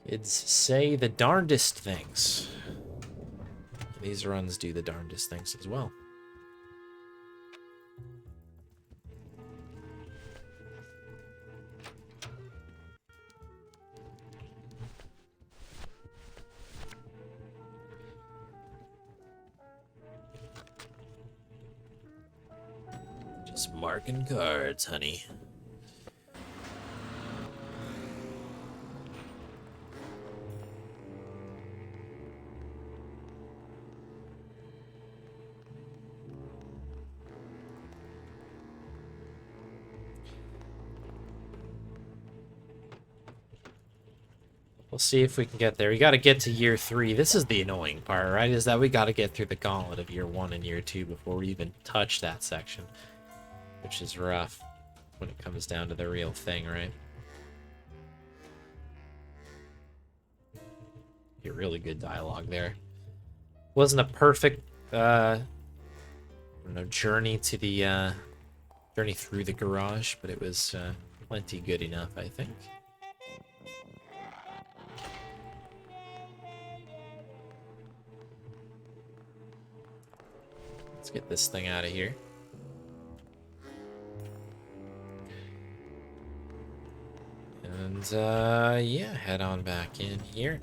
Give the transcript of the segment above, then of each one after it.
Kids say the darndest things. These runs do the darndest things as well. Just marking cards, honey. We'll see if we can get there. We got to get to year 3. This is the annoying part, right? Is that we got to get through the gauntlet of year 1 and year 2 before we even touch that section. Which is rough when it comes down to the real thing, right? Get really good dialogue there. Wasn't a perfect journey to the journey through the garage, but it was plenty good enough, I think. Let's get this thing out of here. And yeah, head on back in here.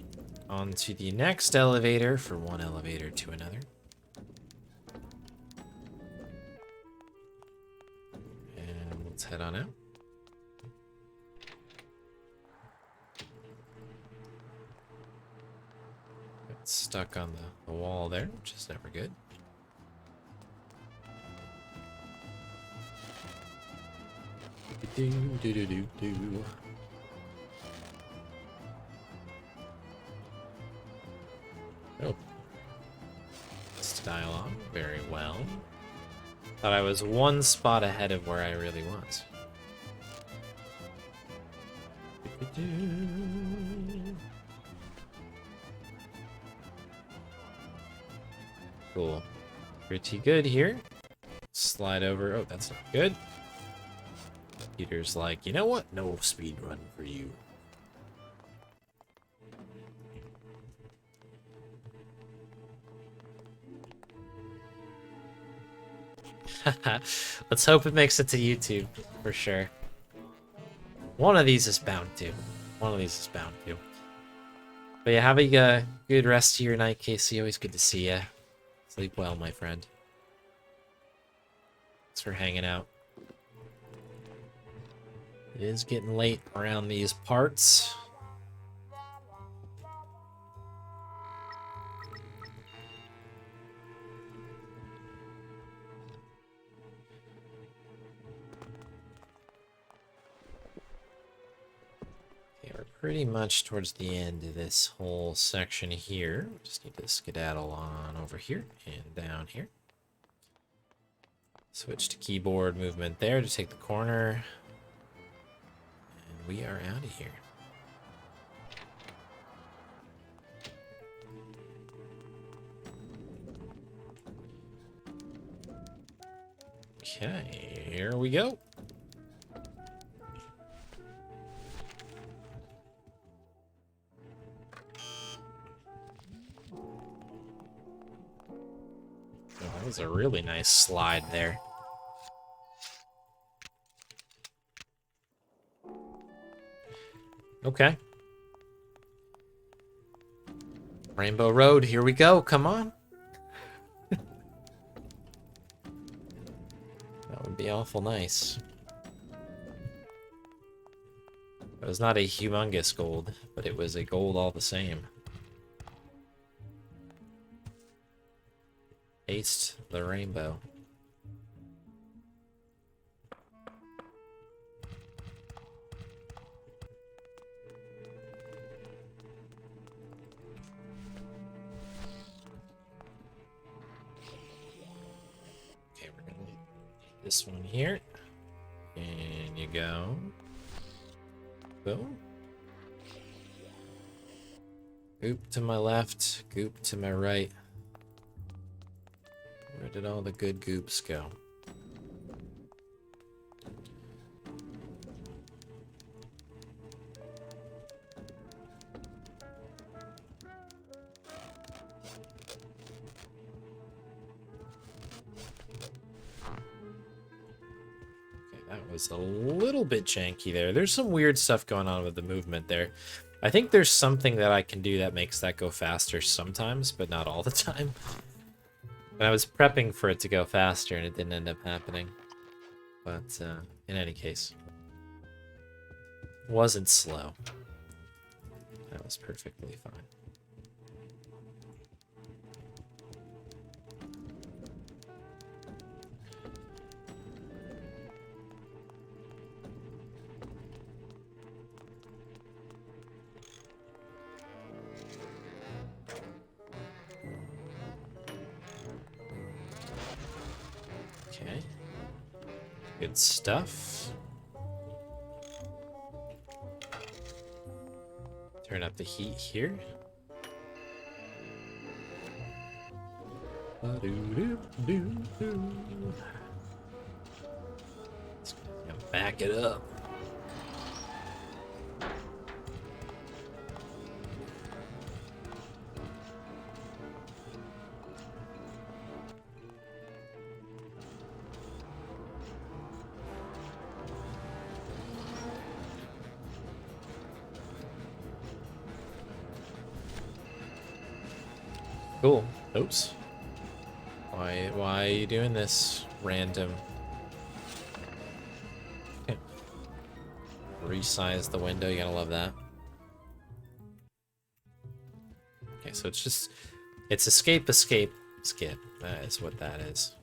On to the next elevator for one elevator to another. And let's head on out. Got stuck on the wall there, which is never good. Do. Oh. It's dialogue. Very well. Thought I was one spot ahead of where I really was. Cool. Pretty good here. Slide over. Oh, that's not good. Peter's like, you know what? No speed run for you. Let's hope it makes it to YouTube for sure. One of these is bound to. One of these is bound to. But yeah, have a good rest of your night, Casey. Always good to see you. Sleep well, my friend. Thanks for hanging out. It is getting late around these parts. Okay, we're pretty much towards the end of this whole section here. Just need to skedaddle on over here and down here. Switch to keyboard movement there to take the corner. We are out of here. Okay, here we go. Oh, that was a really nice slide there. Okay. Rainbow Road, here we go. Come on. That would be awful nice. It was not a humongous gold, but it was a gold all the same. Aced the rainbow. This one here, and you go. Boom. Goop to my left, goop to my right. Where did all the good goops go? was a little bit janky there. There's some weird stuff going on with the movement there. I think there's something that I can do that makes that go faster sometimes, but not all the time. But I was prepping for it to go faster, and it didn't end up happening. But in any case, wasn't slow. That was perfectly fine. Okay. Good stuff. Turn up the heat here. Back it up. Cool. Oops. Why are you doing this, random? Resize the window, you gotta love that. Okay, so it's escape, skip. That is what that is.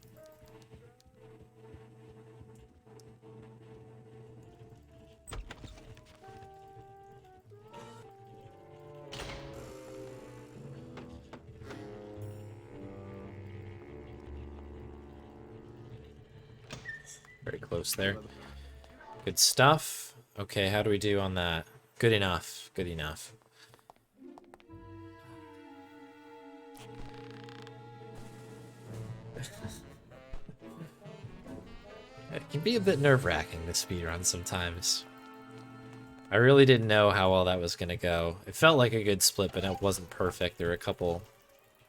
Very close there. Good stuff. Okay, how do we do on that? Good enough. Good enough. It can be a bit nerve-wracking, this speedrun, sometimes. I really didn't know how well that was going to go. It felt like a good split, but it wasn't perfect. There were a couple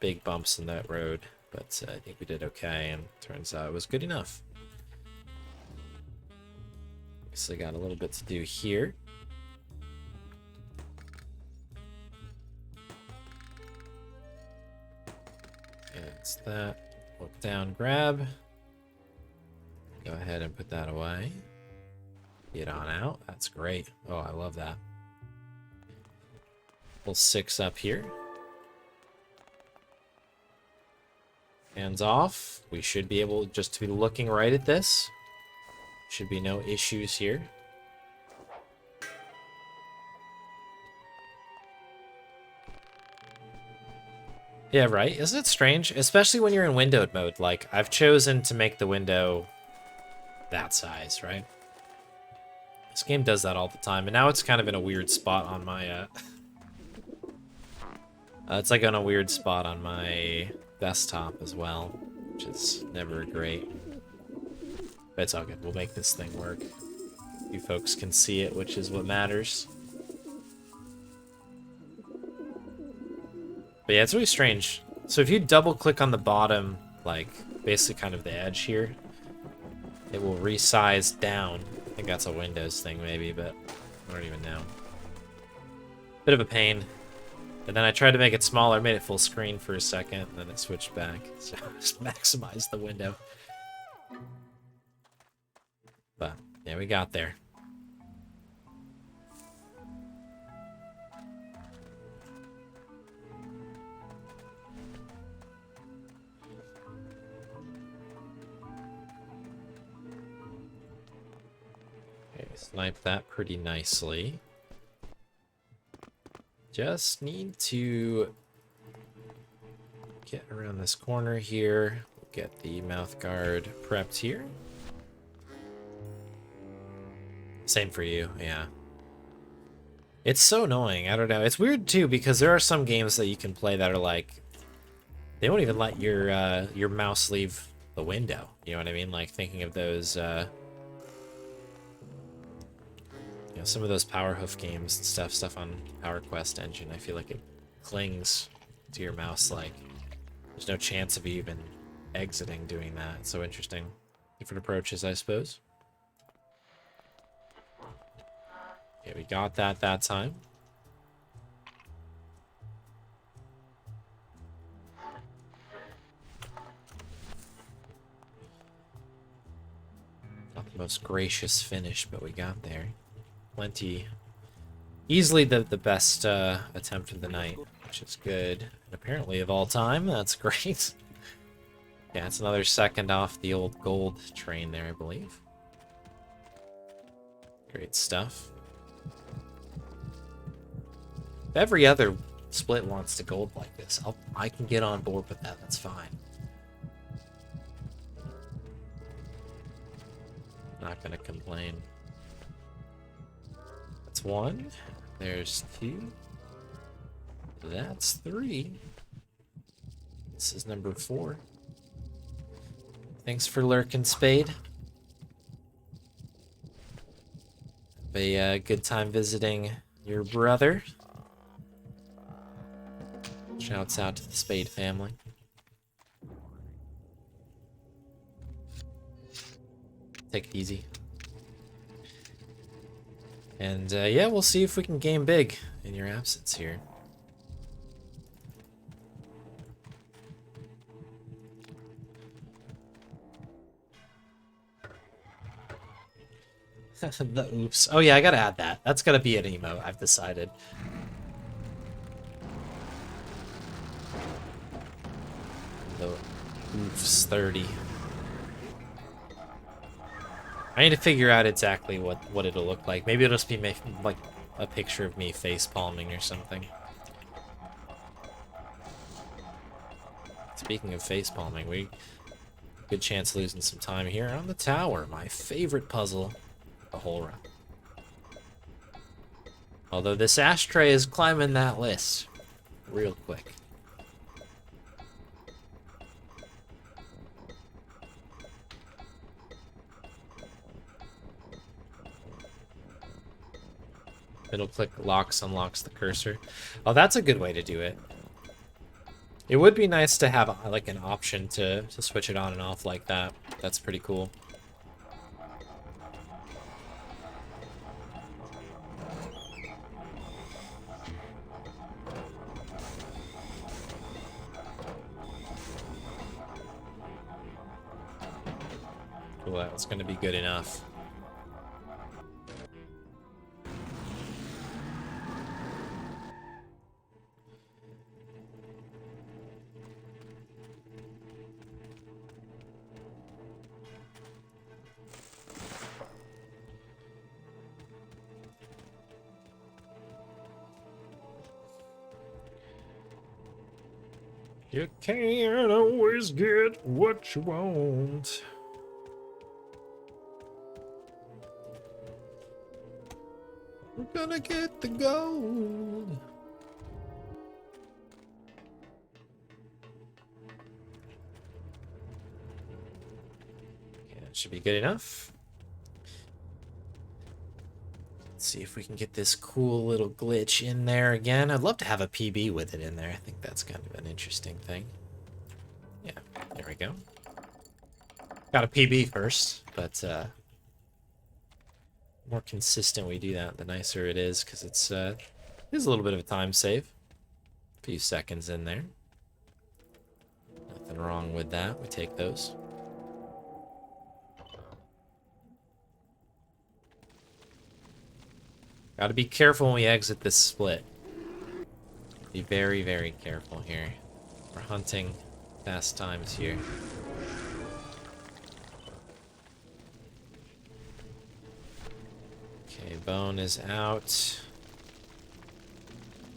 big bumps in that road, but I think we did okay, and turns out it was good enough. So got a little bit to do here. And it's that. Look down, grab. Go ahead and put that away. Get on out. That's great. Oh, I love that. Pull 6 up here. Hands off. We should be able just to be looking right at this. Should be no issues here. Yeah, right? Isn't it strange? Especially when you're in windowed mode. Like, I've chosen to make the window that size, right? This game does that all the time. And now it's kind of in a weird spot on my... it's like on a weird spot on my desktop as well, which is never great. But it's all good. We'll make this thing work. You folks can see it, which is what matters. But yeah, it's really strange. So if you double click on the bottom, like basically kind of the edge here, it will resize down. I think that's a Windows thing maybe, but I don't even know. Bit of a pain. And then I tried to make it smaller, made it full screen for a second, and then it switched back. So just maximize the window. But yeah, we got there. Okay, snipe that pretty nicely. Just need to get around this corner here. Get the mouth guard prepped here. Same for you, yeah. It's so annoying, I don't know. It's weird too, because there are some games that you can play that are like, they won't even let your mouse leave the window. You know what I mean? Like thinking of those, you know, some of those Power Hoof games and stuff on Power Quest engine. I feel like it clings to your mouse like there's no chance of you even exiting doing that. It's so interesting. Different approaches, I suppose. Okay, we got that time. Not the most gracious finish, but we got there. Plenty. Easily the best attempt of the night, which is good. And apparently of all time, that's great. Yeah, it's another second off the old gold train there, I believe. Great stuff. If every other split wants to gold like this, I can get on board with that. That's fine. Not gonna complain. That's 1. There's 2. That's 3. This is number 4. Thanks for lurking, Spade. Have a good time visiting your brother. Shouts out to the Spade family. Take it easy. And yeah, we'll see if we can game big in your absence here. The oops. Oh yeah, I gotta add that. That's gotta be an emote, I've decided. The oops 30. I need to figure out exactly what it'll look like. Maybe it'll just be like a picture of me face palming or something. Speaking of face palming, we good chance of losing some time here on the tower. My favorite puzzle the whole run. Although this ashtray is climbing that list real quick. Middle click locks unlocks the cursor. Oh, that's a good way to do it. It would be nice to have like an option to switch it on and off like that. That's pretty cool. Cool, that's gonna be good enough. You can't always get what you want. We're gonna get the gold. Okay, that should be good enough. Let's see if we can get this cool little glitch in there again. I'd love to have a PB with it in there. I think that's kind of an interesting thing. Yeah, there we go. Got a PB first, but more consistent we do that, the nicer it is, because it's a little bit of a time save. A few seconds in there. Nothing wrong with that. We take those. Gotta be careful when we exit this split. Be very, very careful here. We're hunting fast times here. Okay, bone is out.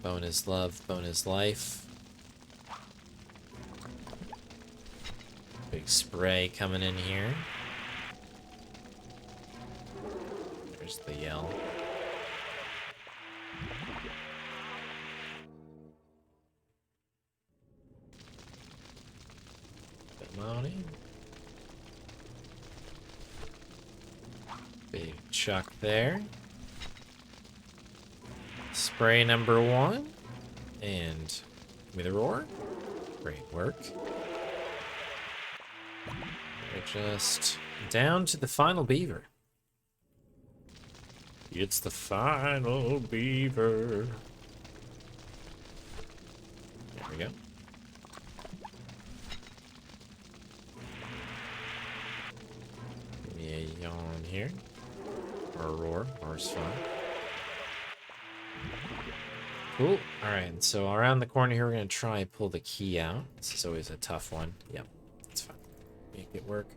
Bone is love, bone is life. Big spray coming in here. There's the yell. Money. Big chuck there. Spray number 1. And give me the roar. Great work. We're just down to the final beaver. It's the final beaver. There we go. Give me a yawn here. Or a roar. Roar's fine. Cool. Alright, so around the corner here, we're going to try and pull the key out. This is always a tough one. Yep, that's fine. Make it work.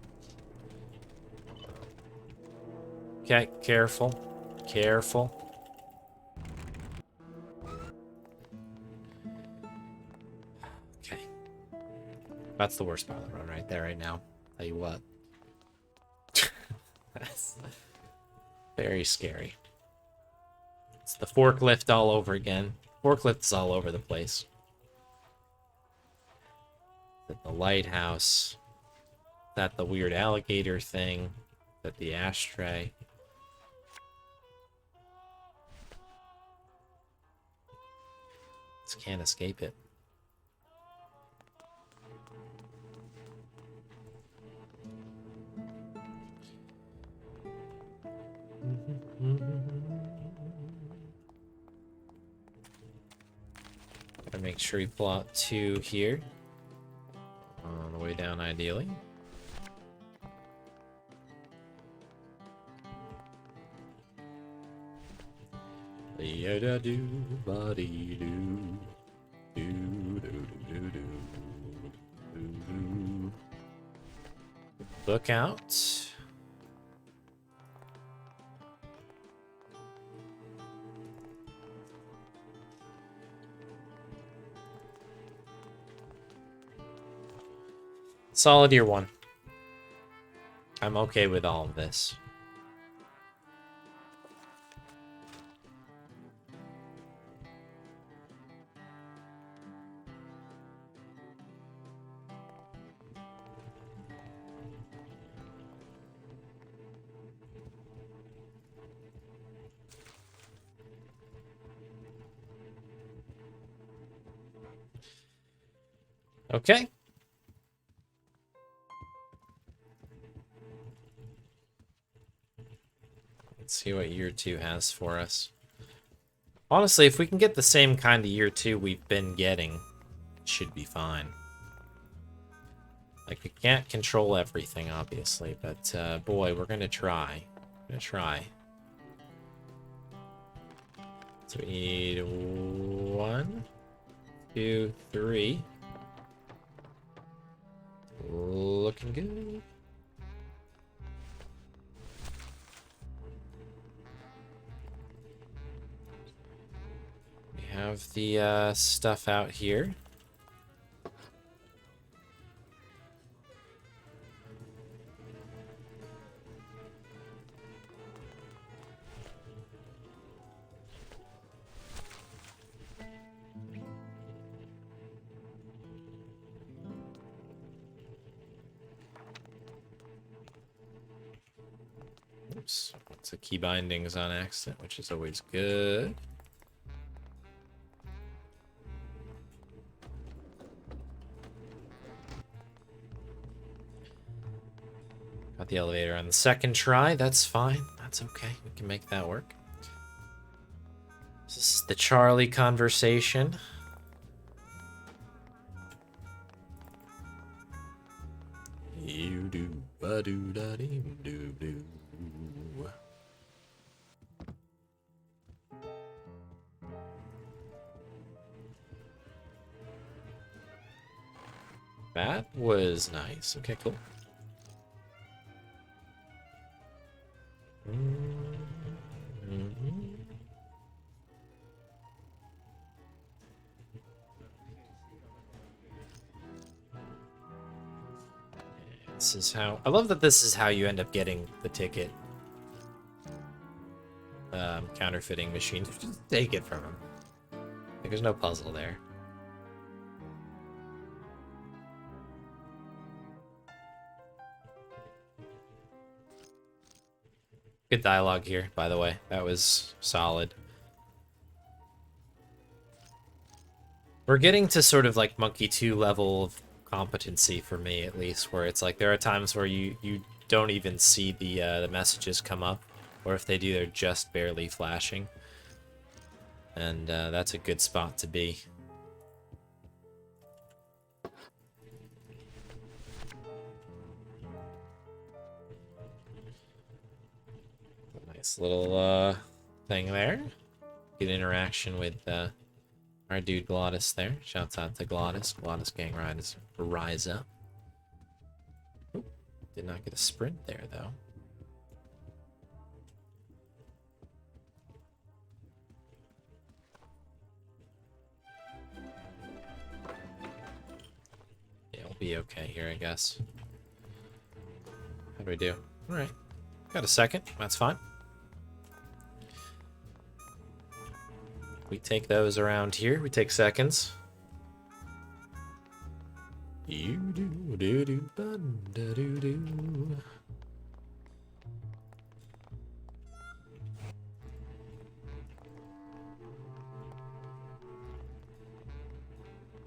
Okay, careful. Careful. Okay. That's the worst part of the run right there, right now. Tell you what. That's very scary. It's the forklift all over again. Forklift is all over the place. The lighthouse. That the weird alligator thing. That the ashtray. Just can't escape it. Gotta make sure we pull out 2 here. On the way down, ideally. Do body do do do do do. Look out. Solid year 1. I'm okay with all of this. Okay. Let's see what year 2 has for us. Honestly, if we can get the same kind of year 2 we've been getting, it should be fine. Like, we can't control everything, obviously, but boy, we're gonna try. We're gonna try. So we need 1, 2, 3. Looking good. We have the stuff out here. Oops, it's a key bindings on accident, which is always good. Got the elevator on the second try. That's fine. That's okay. We can make that work. This is the Charlie conversation. You do ba do da dee do do. That was nice. Okay, cool. This is how I love that this is how you end up getting the ticket. Counterfeiting machine. Just take it from him. Like, there's no puzzle there. Good dialogue here, by the way. That was solid. We're getting to sort of like Monkey 2 level of competency for me, at least, where it's like there are times where you don't even see the messages come up. Or if they do, they're just barely flashing. And that's a good spot to be. Nice little thing there. Good interaction with our dude Glottis there. Shouts out to Glottis. Glottis gang rise up. Oop, did not get a sprint there though. Yeah, we'll be okay here, I guess. How do we do? All right, got a second. That's fine. We take those around here. We take seconds.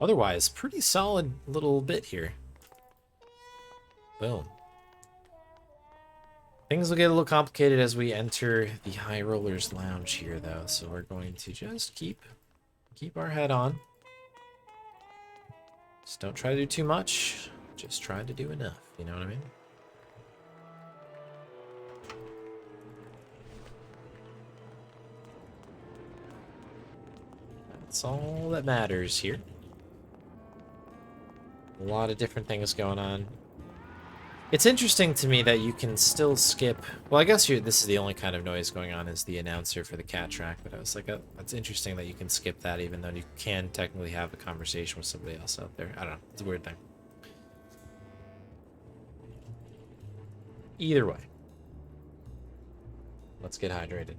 Otherwise, pretty solid little bit here. Boom. Things will get a little complicated as we enter the High Rollers Lounge here, though, so we're going to just keep our head on. Just don't try to do too much. Just try to do enough, you know what I mean? That's all that matters here. A lot of different things going on. It's interesting to me that you can still skip... Well, I guess this is the only kind of noise going on is the announcer for the cat track, but I was like, oh, that's interesting that you can skip that even though you can technically have a conversation with somebody else out there. I don't know. It's a weird thing. Either way. Let's get hydrated.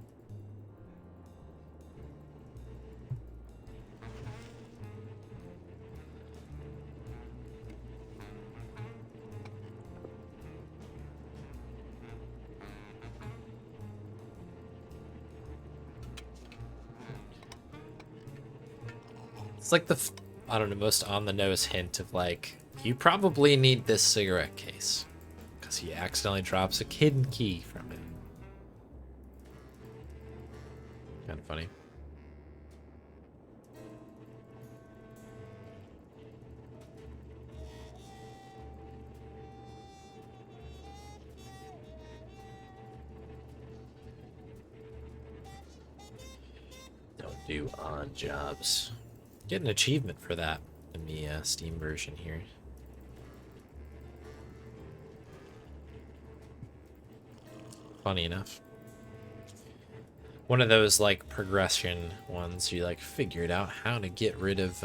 It's like the, I don't know, most on-the-nose hint of like, you probably need this cigarette case. Because he accidentally drops a hidden key from it. Kind of funny. Don't do odd jobs. Get an achievement for that in the Steam version here. Funny enough. One of those like progression ones, you like figured out how to get rid of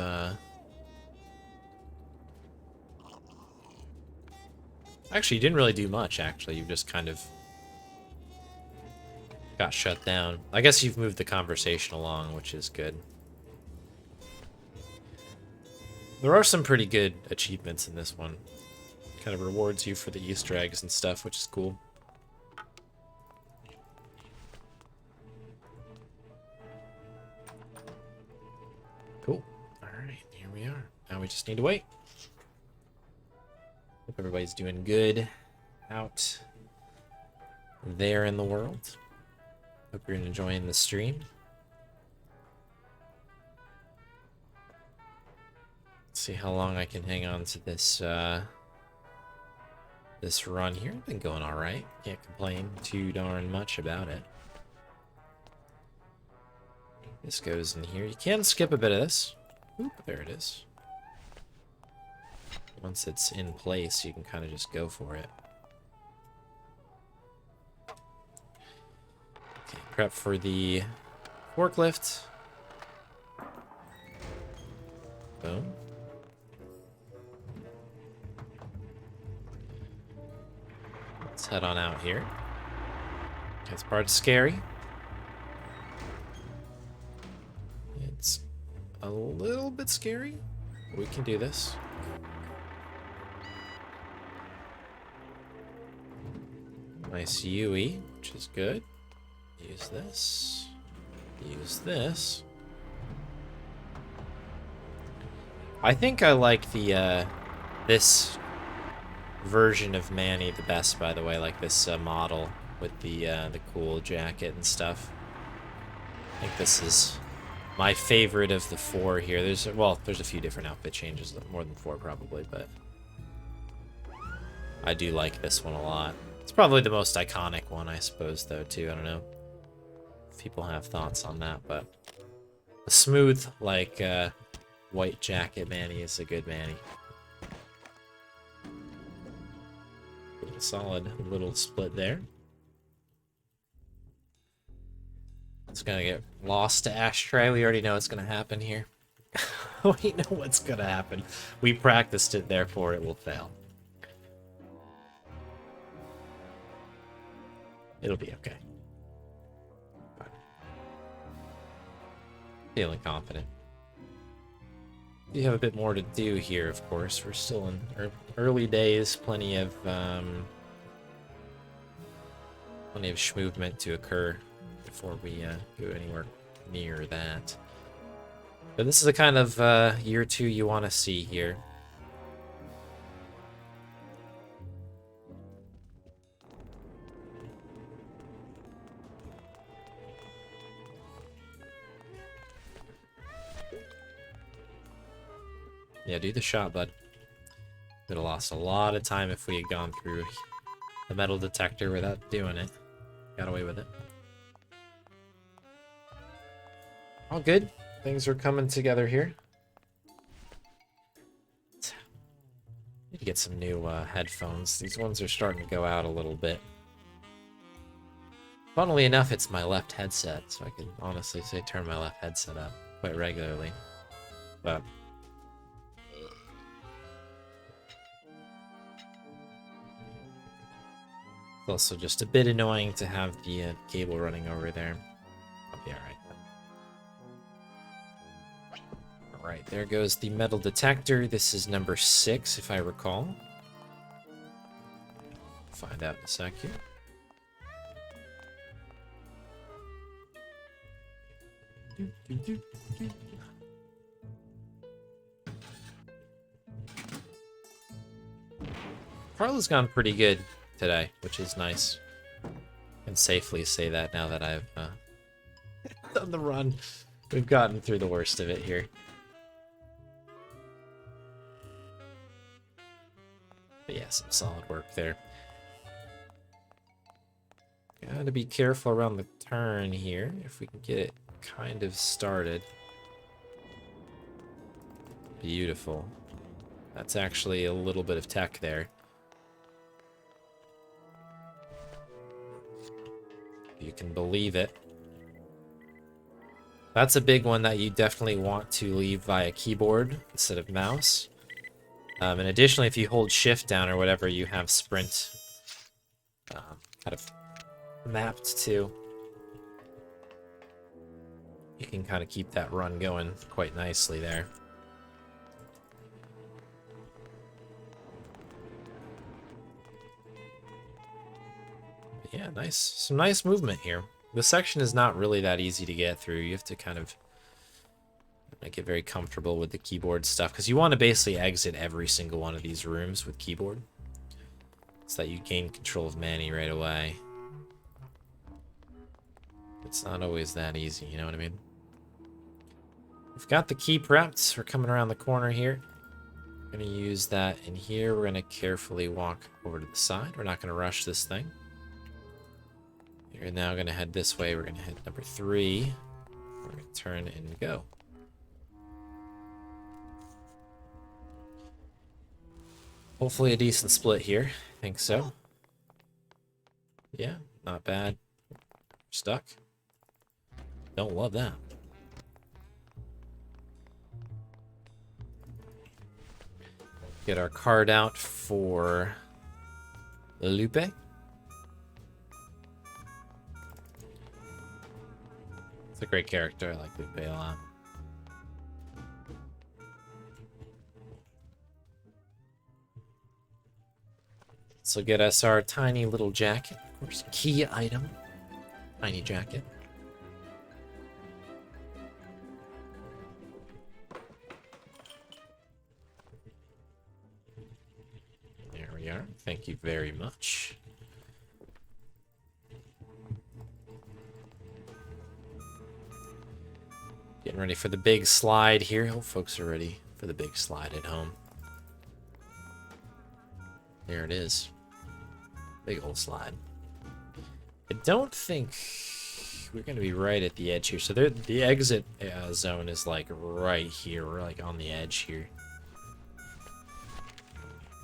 Actually, you didn't really do much, actually. You just kind of got shut down. I guess you've moved the conversation along, which is good. There are some pretty good achievements in this one. Kind of rewards you for the Easter eggs and stuff, which is cool. Cool. Alright, here we are. Now we just need to wait. Hope everybody's doing good out there in the world. Hope you're enjoying the stream. See how long I can hang on to this this run here. Been going all right. Can't complain too darn much about it. This goes in here. You can skip a bit of this. Oop, there it is. Once it's in place, you can kind of just go for it. Okay, prep for the forklift. Boom. Let's head on out here. This part's scary. It's a little bit scary. We can do this. Nice UE, which is good. Use this. Use this. I think I like the this version of Manny the best, by the way, like this model. with the cool jacket and stuff. I think this is my favorite of the 4 here. There's a few different outfit changes, more than 4 probably, but I do like this one a lot. It's probably the most iconic one, I suppose, though, too. I don't know if people have thoughts on that, but a smooth, like, white jacket Manny is a good Manny. Solid little split there. It's gonna get lost to ashtray. We already know it's gonna happen here. We know what's gonna happen. We practiced it, therefore it will fail. It'll be okay. Feeling confident. We have a bit more to do here, of course. We're still in early days. Plenty of movement to occur before we go anywhere near that. But this is the kind of year 2 you want to see here. Yeah, do the shot, bud. Could have lost a lot of time if we had gone through the metal detector without doing it. Got away with it. All good. Things are coming together here. Need to get some new headphones. These ones are starting to go out a little bit. Funnily enough, it's my left headset, so I can honestly say turn my left headset up quite regularly. But it's also just a bit annoying to have the cable running over there. I'll be alright. Alright, there goes the metal detector. This is number 6, if I recall. Find out in a sec here. Carla's gone pretty good today, which is nice. I can safely say that now that I've done the run. We've gotten through the worst of it here. But yeah, some solid work there. Gotta be careful around the turn here, if we can get it kind of started. Beautiful. That's actually a little bit of tech there. You can believe it. That's a big one that you definitely want to leave via keyboard instead of mouse. And additionally, if you hold shift down or whatever, you have sprint kind of mapped to. You can kind of keep that run going quite nicely there. Yeah, nice. Some nice movement here. This section is not really that easy to get through. You have to kind of get very comfortable with the keyboard stuff, because you want to basically exit every single one of these rooms with keyboard, so that you gain control of Manny right away. It's not always that easy, you know what I mean? We've got the key prepped. We're coming around the corner here. We're going to use that in here. We're going to carefully walk over to the side. We're not going to rush this thing. You're now going to head this way. We're going to hit number 3. We're going to turn and go. Hopefully a decent split here. I think so. Yeah, not bad. Stuck. Don't love that. Get our card out for Lupe. It's a great character. I like Lupe a lot. This will get us our tiny little jacket. Of course, key item. Tiny jacket. There we are. Thank you very much. Getting ready for the big slide here. Hope folks are ready for the big slide at home. There it is. Big old slide. I don't think we're going to be right at the edge here. So the exit zone is like right here. We're like on the edge here.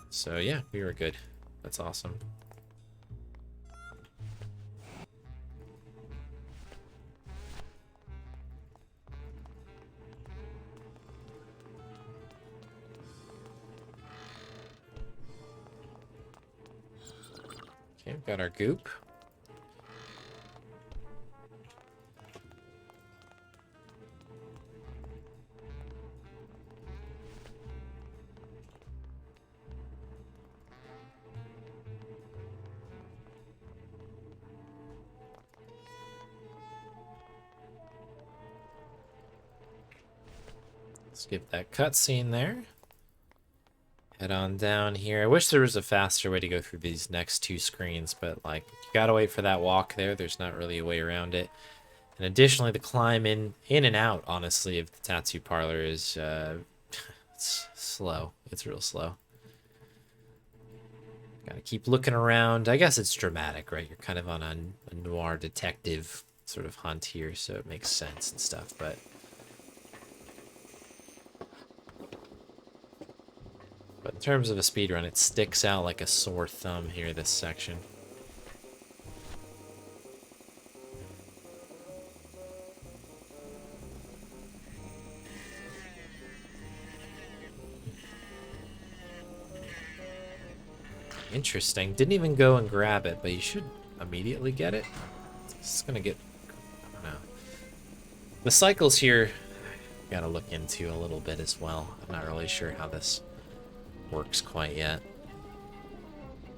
So yeah, we were good. That's awesome. Okay, we've got our goop. Skip that cutscene there. Head on down here. I wish there was a faster way to go through these next two screens, but like you gotta wait for that walk there. There's not really a way around it. And additionally, the climb in and out, honestly, of the tattoo parlor is it's slow. It's real slow. Gotta keep looking around. I guess it's dramatic, right? You're kind of on a noir detective sort of hunt here, so it makes sense and stuff, but in terms of a speedrun, it sticks out like a sore thumb here, this section. Interesting. Didn't even go and grab it, but you should immediately get it. It's gonna get... I don't know. The cycles here, gotta look into a little bit as well. I'm not really sure how this works quite yet.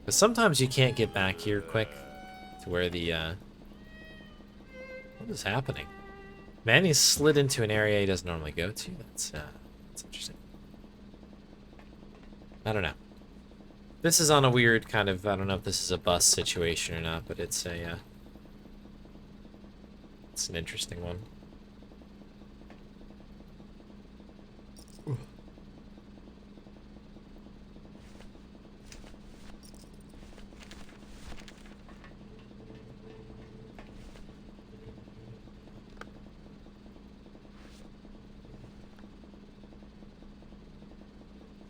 But sometimes you can't get back here quick to where the what is happening? Man, he's slid into an area he doesn't normally go to. That's interesting. I don't know. This is on a weird kind of, I don't know if this is a bus situation or not, but it's a it's an interesting one.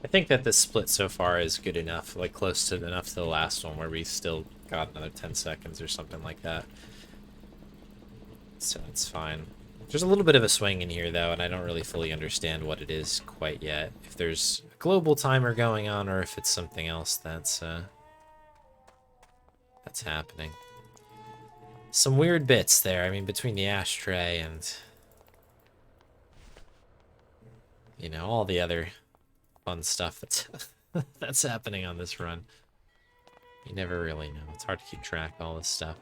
I think that this split so far is good enough, like close to enough to the last one where we still got another 10 seconds or something like that. So it's fine. There's a little bit of a swing in here though, and I don't really fully understand what it is quite yet. If there's a global timer going on or if it's something else that's happening. Some weird bits there. I mean, between the ashtray and, you know, all the other fun stuff that's that's happening on this run. You never really know. It's hard to keep track of all this stuff.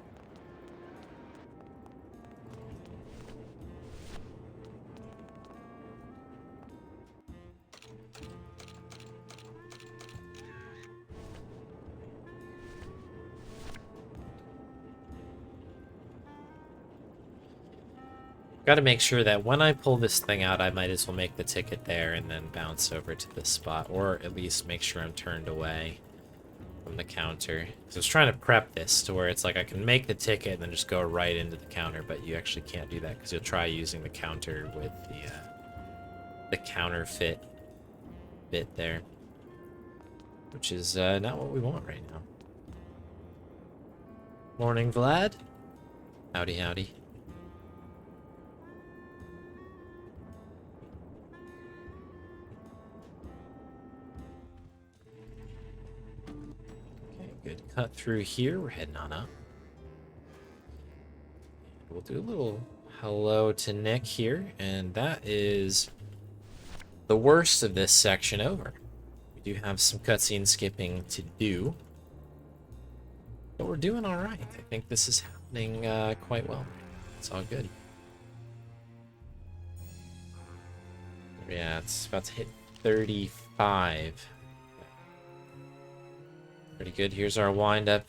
Got to make sure that when I pull this thing out, I might as well make the ticket there and then bounce over to this spot, or at least make sure I'm turned away from the counter. So I was trying to prep this to where it's like I can make the ticket and then just go right into the counter, but you actually can't do that because you'll try using the counter with the counterfeit bit there, which is not what we want right now. Morning, Vlad. Howdy, howdy. Good cut through here. We're heading on up. We'll do a little hello to Nick here, and that is the worst of this section over. We do have some cutscene skipping to do, but we're doing all right. I think this is happening quite well. It's all good. Yeah, it's about to hit 35. Pretty good. Here's our wind-up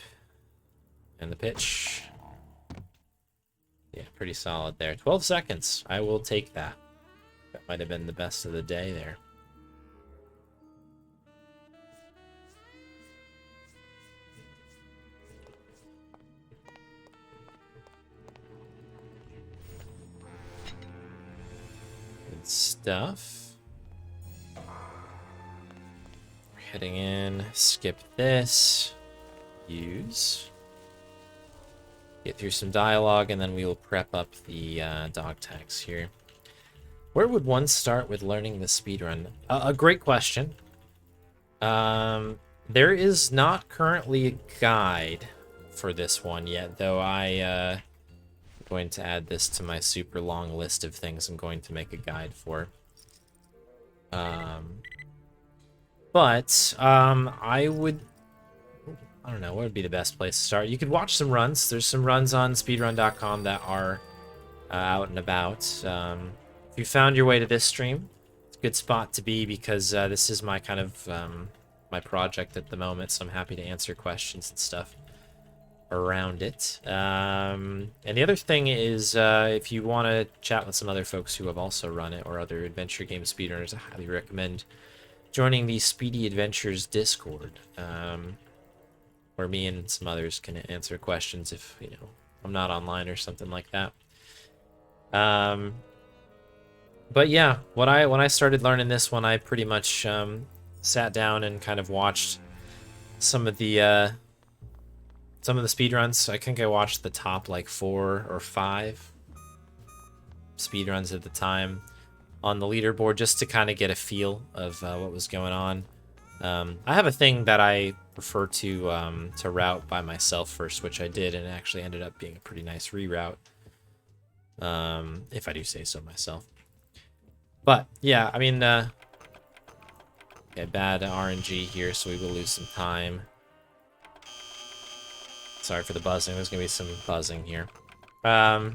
and the pitch. Yeah, pretty solid there. 12 seconds. I will take that. That might have been the best of the day there. Good stuff. We're heading in. Skip this. Use. Get through some dialogue, and then we will prep up the dog tags here. Where would one start with learning the speedrun? A great question. There is not currently a guide for this one yet, though I'm going to add this to my super long list of things I'm going to make a guide for. I don't know, what would be the best place to start? You could watch some runs. There's some runs on speedrun.com that are out and about. If you found your way to this stream, it's a good spot to be because this is my kind of my project at the moment, so I'm happy to answer questions and stuff around it. And the other thing is, if you want to chat with some other folks who have also run it or other adventure game speedrunners, I highly recommend joining the Speedy Adventures Discord. Where me and some others can answer questions if, you know, I'm not online or something like that. But yeah, when I started learning this one, I pretty much sat down and kind of watched some of the speedruns. I think I watched the top like 4 or 5 speedruns at the time on the leaderboard just to kind of get a feel of what was going on. I have a thing that I prefer to route by myself first, which I did, and it actually ended up being a pretty nice reroute, if I do say so myself. But yeah, I mean, okay, bad RNG here, so we will lose some time. Sorry for the buzzing. There's gonna be some buzzing here. But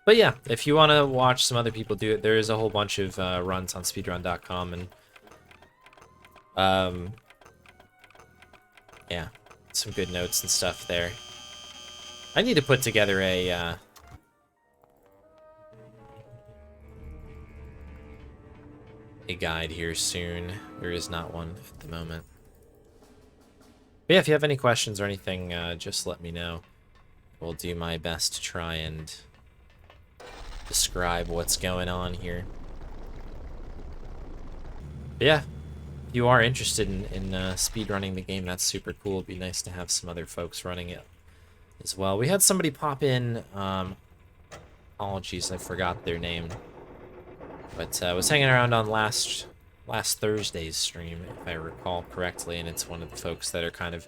yeah, if you want to watch some other people do it, there is a whole bunch of runs on speedrun.com, and yeah, some good notes and stuff there. I need to put together a guide here soon. There is not one at the moment. But yeah, if you have any questions or anything, just let me know. I'll do my best to try and describe what's going on here. But yeah, if you are interested in speedrunning the game, that's super cool. It'd be nice to have some other folks running it as well. We had somebody pop in, apologies, I forgot their name, but was hanging around on last Thursday's stream, if I recall correctly, and it's one of the folks that are kind of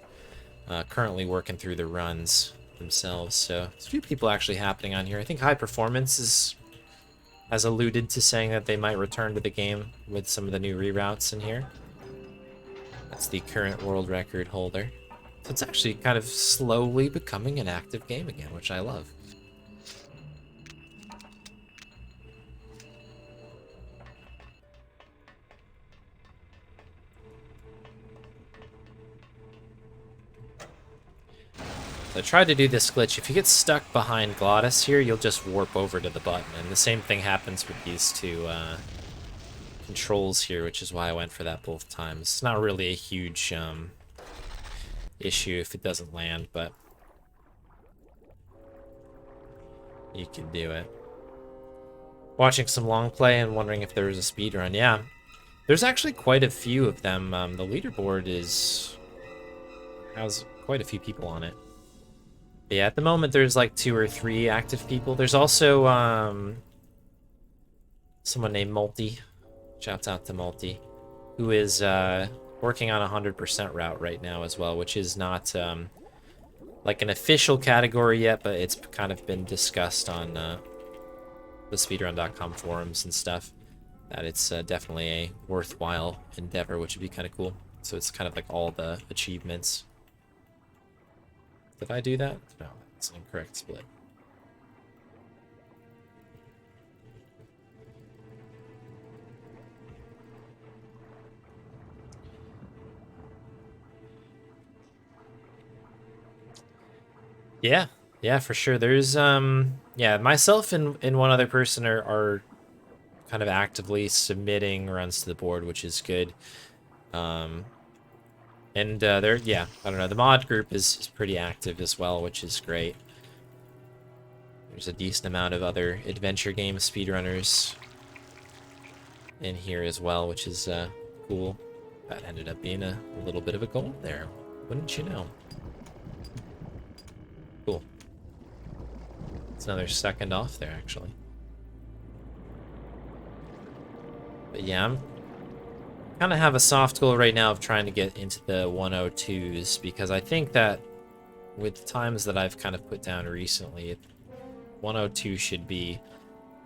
currently working through the runs themselves. So there's a few people actually happening on here. I think High Performance has alluded to saying that they might return to the game with some of the new reroutes in here. That's the current world record holder. So it's actually kind of slowly becoming an active game again, which I love. So I tried to do this glitch. If you get stuck behind Glottis here, you'll just warp over to the button. And the same thing happens with these two controls here, which is why I went for that both times. It's not really a huge issue if it doesn't land, but you can do it. Watching some long play and wondering if there was a speedrun. Yeah, there's actually quite a few of them. The leaderboard has quite a few people on it. But yeah, at the moment there's like 2 or 3 active people. There's also someone named Multi. Shouts out to Multi, who is working on a 100% route right now as well, which is not like an official category yet, but it's kind of been discussed on the speedrun.com forums and stuff, that it's definitely a worthwhile endeavor, which would be kind of cool. So it's kind of like all the achievements. Did I do that? No, it's an incorrect split. Yeah, for sure. There's yeah, myself and one other person are kind of actively submitting runs to the board, which is good. And they're, yeah, I don't know, the mod group is pretty active as well, which is great. There's a decent amount of other adventure game speedrunners in here as well, which is cool. That ended up being a little bit of a goal there, wouldn't you know? Cool. It's another second off there, actually. But yeah, I'm kind of have a soft goal right now of trying to get into the 102s, because I think that with the times that I've kind of put down recently, 102 should be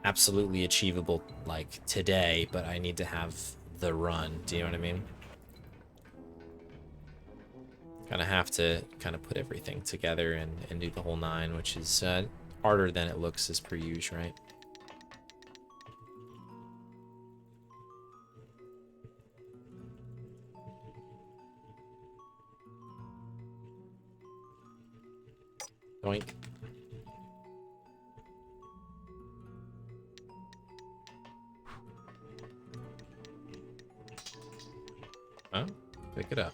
absolutely achievable like today, but I need to have the run. Do you know what I mean? Kind of have to kind of put everything together and do the whole 9, which is harder than it looks as per usual, right? Doink. Oh, pick it up.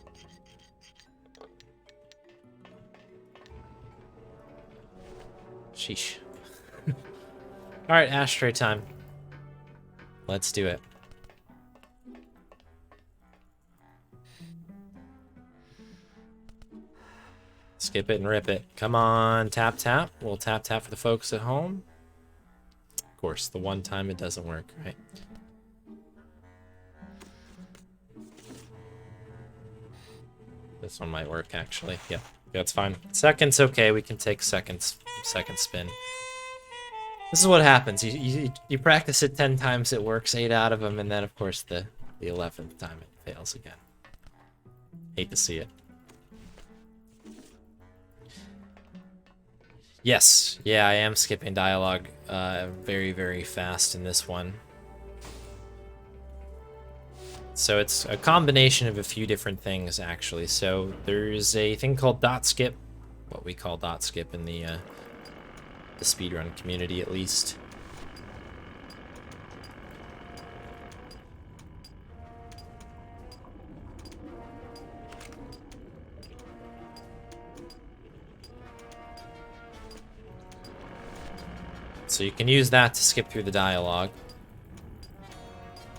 Sheesh. Alright, ashtray time. Let's do it. Skip it and rip it. Come on, tap tap. We'll tap tap for the folks at home. Of course, the one time it doesn't work, right? This one might work, actually. Yeah, that's fine. Second's okay. We can take second spin. This is what happens. You practice it 10 times, it works 8 out of them, and then, of course, the 11th time it fails again. Hate to see it. Yes, yeah, I am skipping dialogue very, very fast in this one. So it's a combination of a few different things, actually. So there's a thing called dot skip, what we call dot skip in the speedrun community, at least. So you can use that to skip through the dialogue.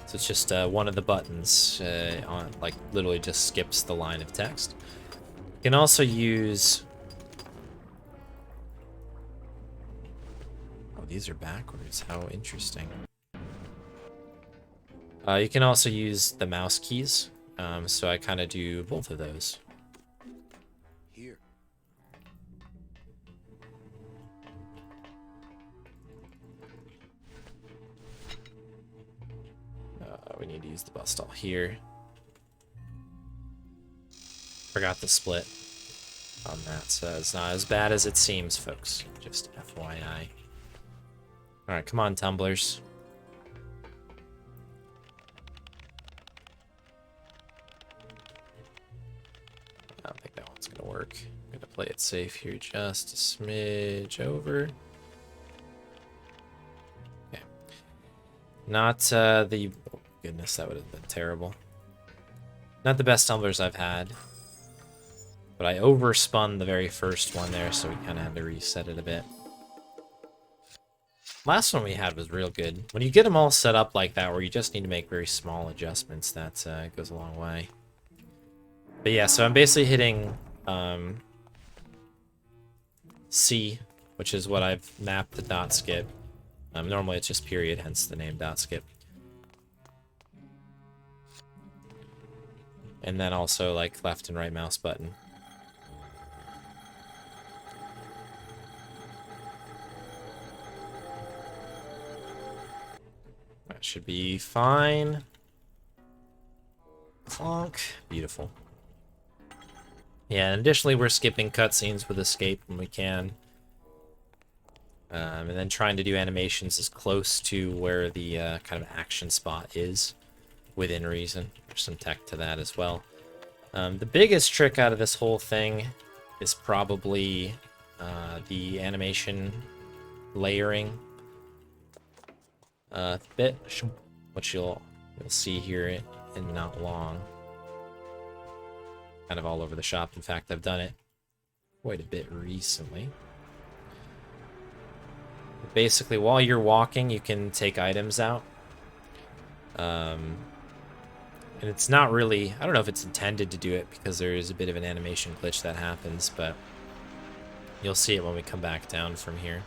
So it's just one of the buttons on, like, literally just skips the line of text. You can also use... Oh, these are backwards. How interesting. You can also use the mouse keys. So I kind of do both of those. Here. We need to use the bus stall here. Forgot the split on that, so it's not as bad as it seems, folks. Just FYI. Alright, come on, tumblers. I don't think that one's gonna work. I'm gonna play it safe here just a smidge over. Okay. Not the... Oh, goodness, that would have been terrible. Not the best tumblers I've had. But I overspun the very first one there, so we kind of had to reset it a bit. Last one we had was real good. When you get them all set up like that, where you just need to make very small adjustments, that goes a long way. But yeah, so I'm basically hitting C, which is what I've mapped to dot skip. Normally it's just period, hence the name dot skip. And then also like left and right mouse button. That should be fine. Clonk. Beautiful. Yeah, and additionally we're skipping cutscenes with escape when we can. And then trying to do animations as close to where the kind of action spot is, within reason. There's some tech to that as well. The biggest trick out of this whole thing is probably the animation layering. bit, which you'll see here in not long. Kind of all over the shop. In fact, I've done it quite a bit recently. Basically, while you're walking, you can take items out. And it's not really... I don't know if it's intended to do it, because there is a bit of an animation glitch that happens, but you'll see it when we come back down from here.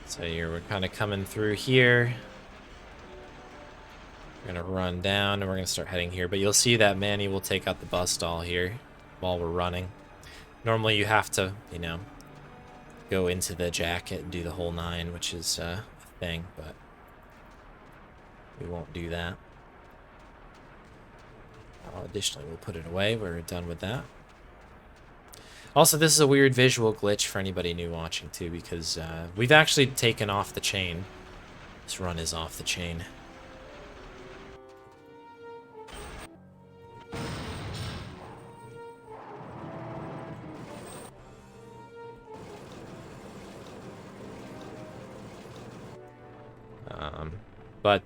So here, we're kind of coming through here. We're going to run down, and we're going to start heading here. But you'll see that Manny will take out the bus stall here while we're running. Normally you have to, you know, go into the jacket and do the whole 9, which is a thing, but we won't do that. Additionally, we'll put it away. We're done with that. Also, this is a weird visual glitch for anybody new watching, too, because we've actually taken off the chain. This run is off the chain.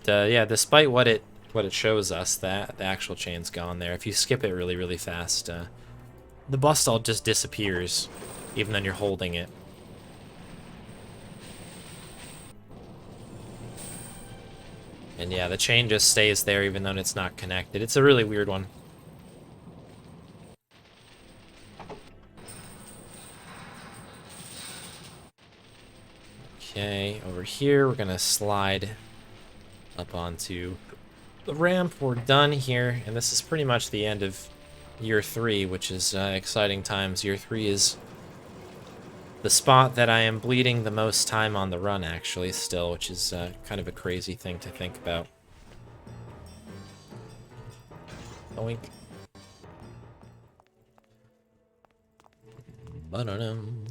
Yeah, despite what it shows us, that the actual chain's gone there. If you skip it really, really fast, the bus stall just disappears, even when you're holding it. And yeah, the chain just stays there even though it's not connected. It's a really weird one. Okay, over here, we're gonna slide up onto the ramp. We're done here, and this is pretty much the end of year 3, which is exciting times. Year 3 is the spot that I am bleeding the most time on the run, actually, still, which is kind of a crazy thing to think about. Oink. Ba-da-dum.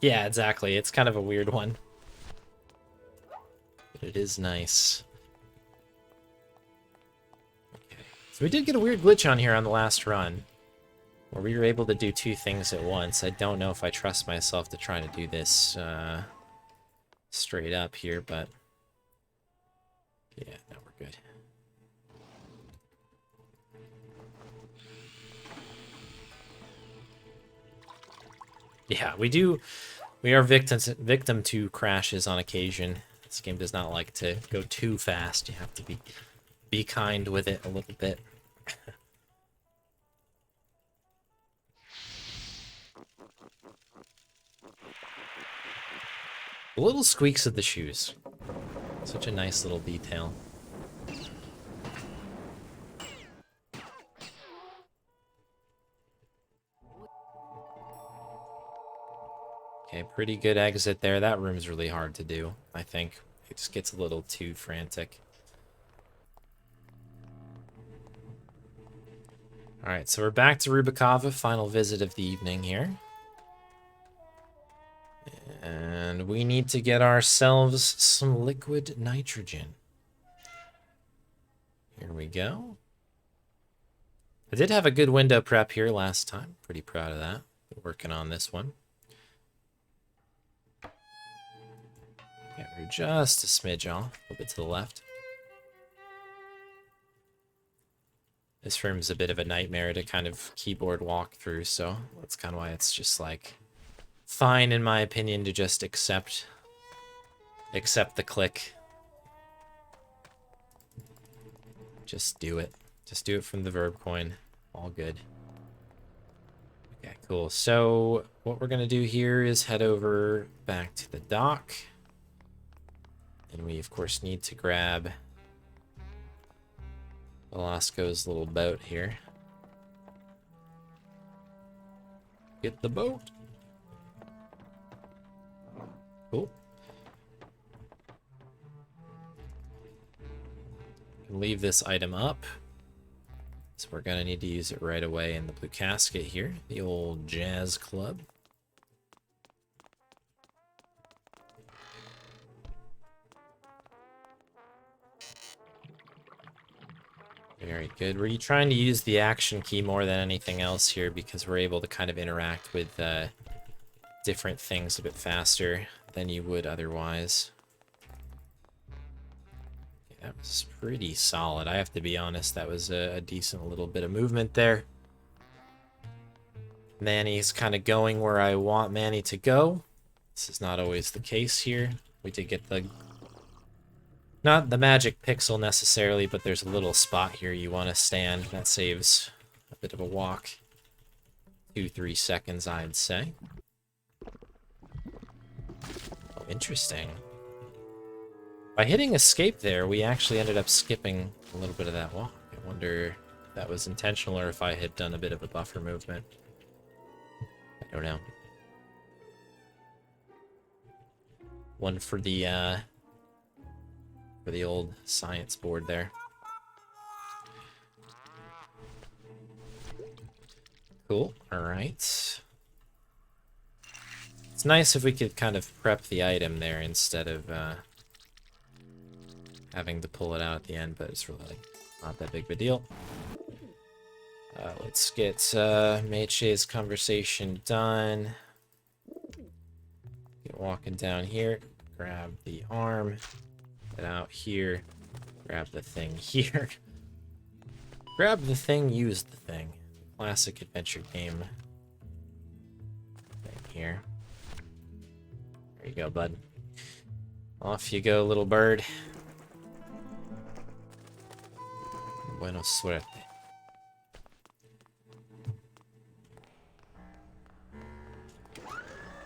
Yeah, exactly. It's kind of a weird one. But it is nice. Okay. So we did get a weird glitch on here on the last run, where we were able to do 2 things at once. I don't know if I trust myself to try to do this straight up here, but yeah, no, we're good. Yeah, we are victim to crashes on occasion. This game does not like to go too fast. You have to be kind with it a little bit. The little squeaks of the shoes. Such a nice little detail. Okay, pretty good exit there. That room's really hard to do, I think. It just gets a little too frantic. Alright, so we're back to Rubikava, final visit of the evening here. And we need to get ourselves some liquid nitrogen. Here we go. I did have a good window prep here last time. Pretty proud of that. Working on this one. Okay, we're just a smidge off, a little bit to the left. This room's a bit of a nightmare to kind of keyboard walk through, so that's kind of why it's just like fine in my opinion to just accept the click. Just do it. Just do it from the verb coin. All good. Okay, cool. So what we're gonna do here is head over back to the dock. And we, of course, need to grab Velasco's little boat here. Get the boat. Cool. Leave this item up. So we're gonna need to use it right away in the blue casket here, the old jazz club. Very good. We're trying to use the action key more than anything else here because we're able to kind of interact with different things a bit faster than you would otherwise. Okay, that was pretty solid. I have to be honest, that was a decent little bit of movement there. Manny's kind of going where I want Manny to go. This is not always the case here. We did get the... not the magic pixel necessarily, but there's a little spot here you want to stand. That saves a bit of a walk. 2-3 seconds, I'd say. Oh, interesting. By hitting escape there, we actually ended up skipping a little bit of that walk. I wonder if that was intentional or if I had done a bit of a buffer movement. I don't know. One for the old science board there. Cool. All right. It's nice if we could kind of prep the item there instead of having to pull it out at the end, but it's really not that big of a deal. Let's get Meiche's conversation done. Get walking down here. Grab the arm. Get out here. Grab the thing here. Grab the thing, use the thing. Classic adventure game thing here. There you go, bud. Off you go, little bird. Buena suerte.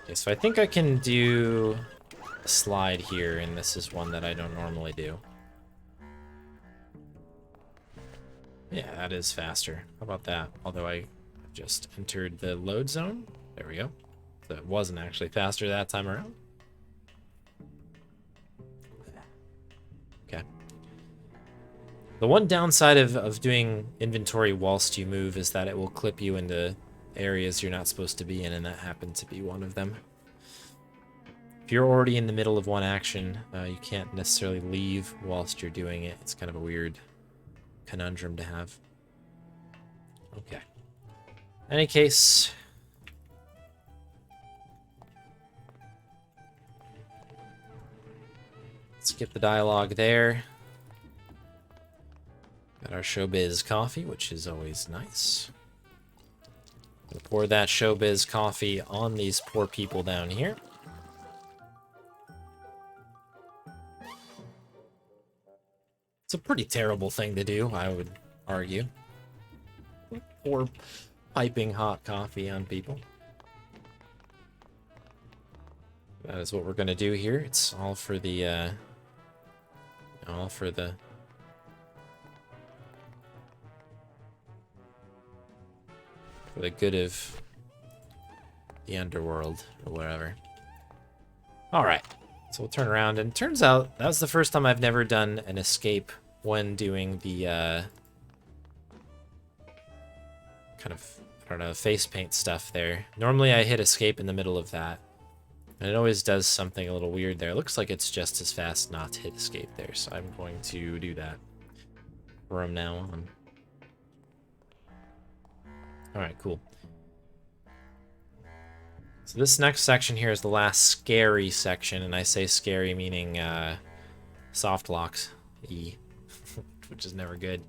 Okay, so I think I can do a slide here, and this is one that I don't normally do. Yeah, that is faster. How about that? Although I just entered the load zone. There we go. So it wasn't actually faster that time around. Okay. The one downside of doing inventory whilst you move is that it will clip you into areas you're not supposed to be in, and that happened to be one of them. If you're already in the middle of one action, you can't necessarily leave whilst you're doing it. It's kind of a weird conundrum to have. Okay. In any case, skip the dialogue there. Got our showbiz coffee, which is always nice. Gonna pour that showbiz coffee on these poor people down here. It's a pretty terrible thing to do, I would argue. Pour piping hot coffee on people. That is what we're gonna do here. It's all for the for the good of the underworld or whatever. All right, so we'll turn around, and it turns out that was the first time I've never done an escape when doing the kind of, I don't know, face paint stuff there. Normally I hit escape in the middle of that, and it always does something a little weird there. It looks like it's just as fast not to hit escape there, so I'm going to do that from now on. Alright, cool. So this next section here is the last scary section, and I say scary meaning soft locks, which is never good.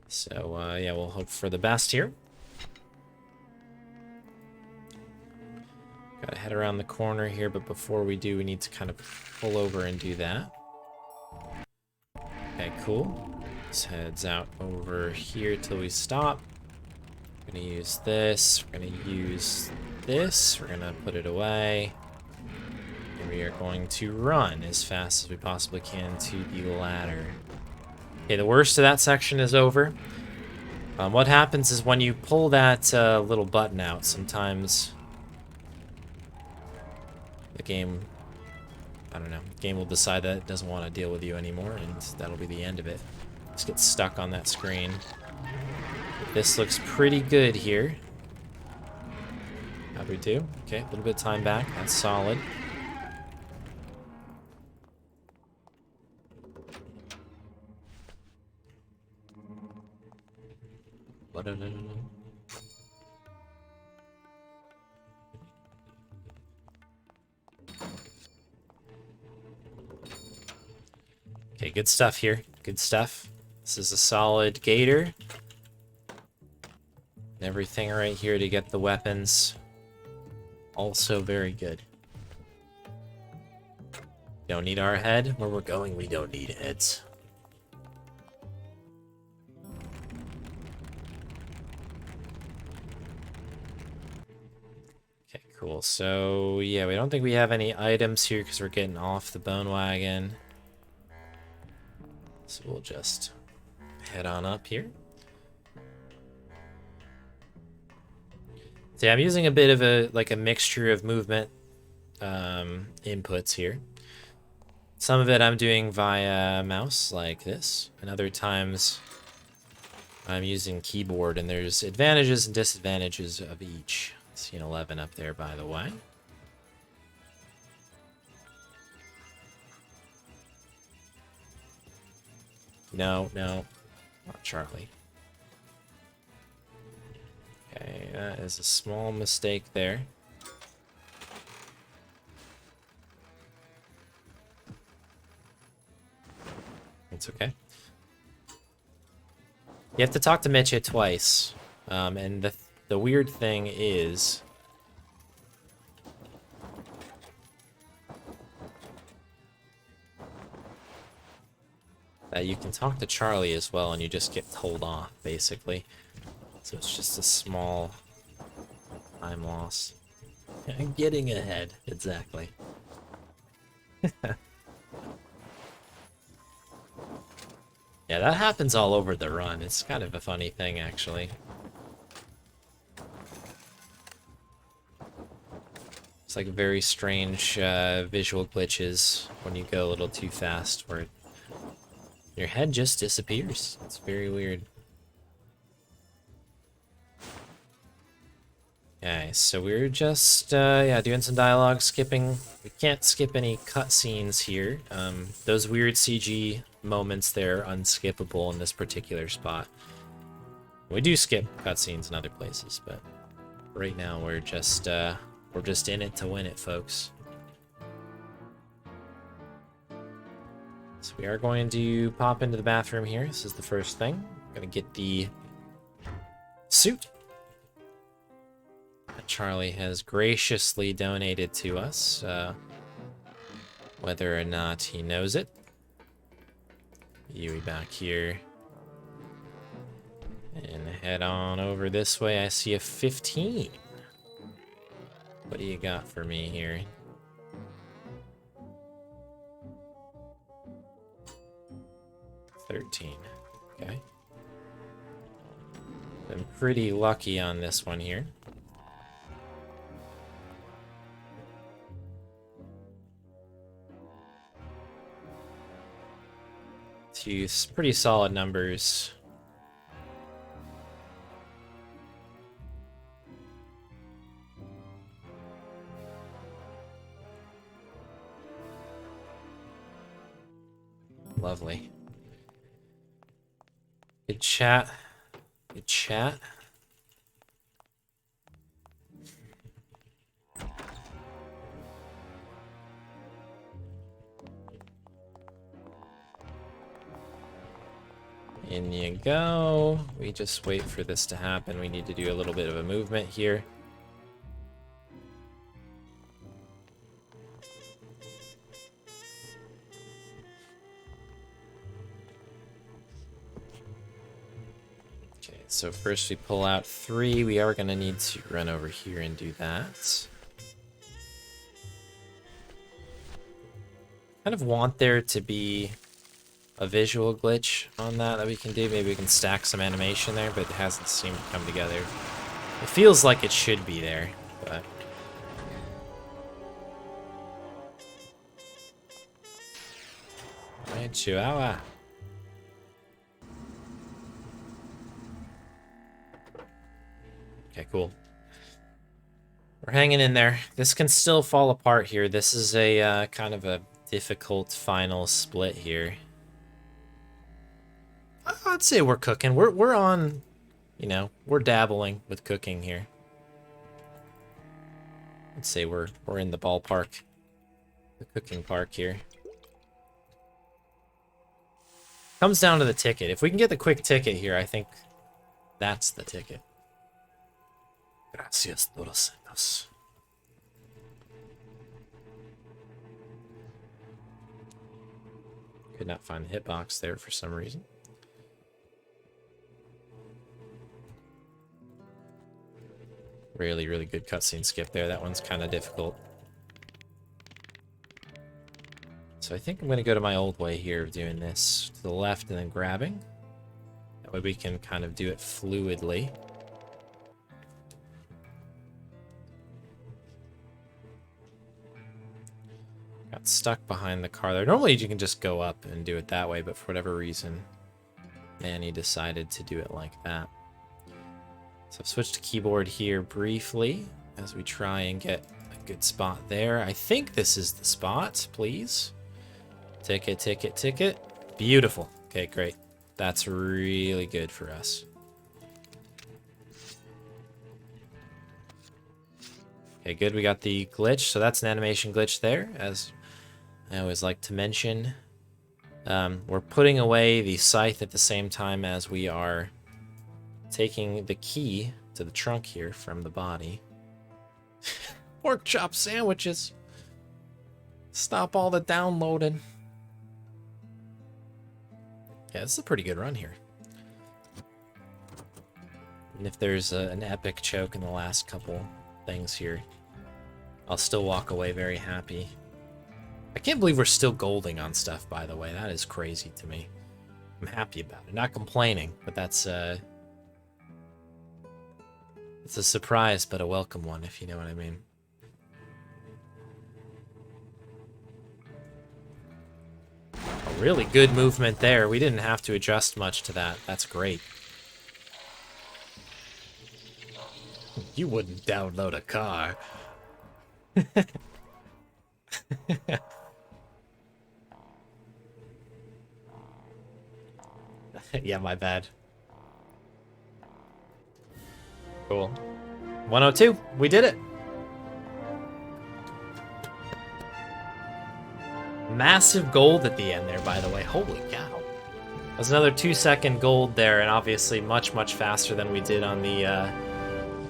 So yeah, we'll hope for the best here. Gotta head around the corner here, but before we do, we need to kind of pull over and do that. Okay, cool. This heads out over here till we stop. We're gonna use this. We're gonna use this. We're gonna put it away. And we are going to run as fast as we possibly can to the ladder. Okay, the worst of that section is over. What happens is when you pull that little button out, sometimes the game, I don't know, the game will decide that it doesn't want to deal with you anymore, and that'll be the end of it. Just get stuck on that screen. This looks pretty good here. How'd we do? Okay, a little bit of time back. That's solid. Okay, good stuff here. Good stuff. This is a solid gator. Everything right here to get the weapons. Also very good. Don't need our head. Where we're going, we don't need heads. Okay, cool. So, yeah, we don't think we have any items here because we're getting off the bone wagon. So we'll just head on up here. So yeah, I'm using a bit of a mixture of movement inputs here. Some of it I'm doing via mouse like this, and other times I'm using keyboard, and there's advantages and disadvantages of each. Scene 11 up there, by the way. No, not Charlie. Okay, that is a small mistake there. It's okay. You have to talk to Mitchell twice. And the weird thing is... that you can talk to Charlie as well, and you just get told off, basically. So it's just a small time loss. I'm getting ahead, exactly. Yeah, that happens all over the run. It's kind of a funny thing, actually. It's like very strange visual glitches when you go a little too fast, where your head just disappears. It's very weird. Okay, so we're just yeah, doing some dialogue, skipping. We can't skip any cutscenes here. Those weird CG moments there are unskippable in this particular spot. We do skip cutscenes in other places, but right now we're just in it to win it, folks. So we are going to pop into the bathroom here. This is the first thing. Gonna get the suit that Charlie has graciously donated to us, whether or not he knows it. Yui back here. And head on over this way. I see a 15. What do you got for me here? $13. Okay. Been pretty lucky on this one here. Two pretty solid numbers. Lovely. Good chat. Good chat. In you go. We just wait for this to happen. We need to do a little bit of a movement here. Okay, so first we pull out 3. We are going to need to run over here and do that. Kind of want there to be a visual glitch on that we can do. Maybe we can stack some animation there, but it hasn't seemed to come together. It feels like it should be there, but... Alright, Chihuahua. Okay, cool. We're hanging in there. This can still fall apart here. This is a kind of a difficult final split here. I'd say we're cooking. We're on, you know, we're dabbling with cooking here. I'd say we're in the ballpark, the cooking park here. Comes down to the ticket. If we can get the quick ticket here, I think that's the ticket. Gracias, todos santos. Could not find the hitbox there for some reason. Really, really good cutscene skip there. That one's kind of difficult. So I think I'm going to go to my old way here of doing this to the left and then grabbing. That way we can kind of do it fluidly. Got stuck behind the car there. Normally you can just go up and do it that way, but for whatever reason, Manny decided to do it like that. So I've switched to keyboard here briefly as we try and get a good spot there. I think this is the spot, please. Ticket, ticket, ticket. Beautiful. Okay, great. That's really good for us. Okay, good. We got the glitch. So that's an animation glitch there, as I always like to mention. We're putting away the scythe at the same time as we are taking the key to the trunk here from the body. Pork chop sandwiches. Stop all the downloading. Yeah, this is a pretty good run here. And if there's an epic choke in the last couple things here, I'll still walk away very happy. I can't believe we're still golding on stuff, by the way. That is crazy to me. I'm happy about it. Not complaining, but that's it's a surprise, but a welcome one, if you know what I mean. A really good movement there. We didn't have to adjust much to that. That's great. You wouldn't download a car. Yeah, my bad. Cool. 102. We did it. Massive gold at the end there, by the way. Holy cow. That's another 2-second gold there, and obviously much, much faster than we did on the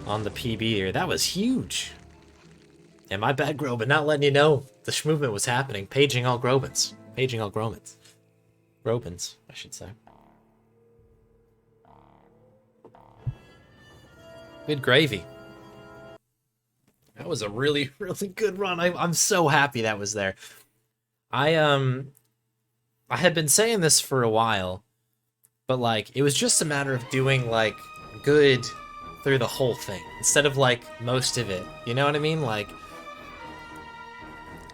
PB here. That was huge. Yeah, my bad, Groban, not letting you know the movement was happening. Paging all Grobans. Paging all Grobans. Grobans, I should say. Good gravy. That was a really, really good run. I'm so happy that was there. I had been saying this for a while, but like it was just a matter of doing like good through the whole thing instead of like most of it. You know what I mean? Like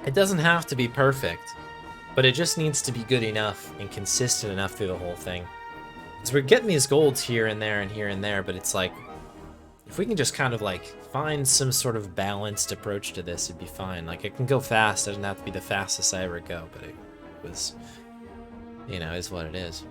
it doesn't have to be perfect, but it just needs to be good enough and consistent enough through the whole thing. Because we're getting these golds here and there and here and there, but it's like if we can just kind of like find some sort of balanced approach to this, it'd be fine. Like it can go fast, it doesn't have to be the fastest I ever go, but it was, you know, is what it is.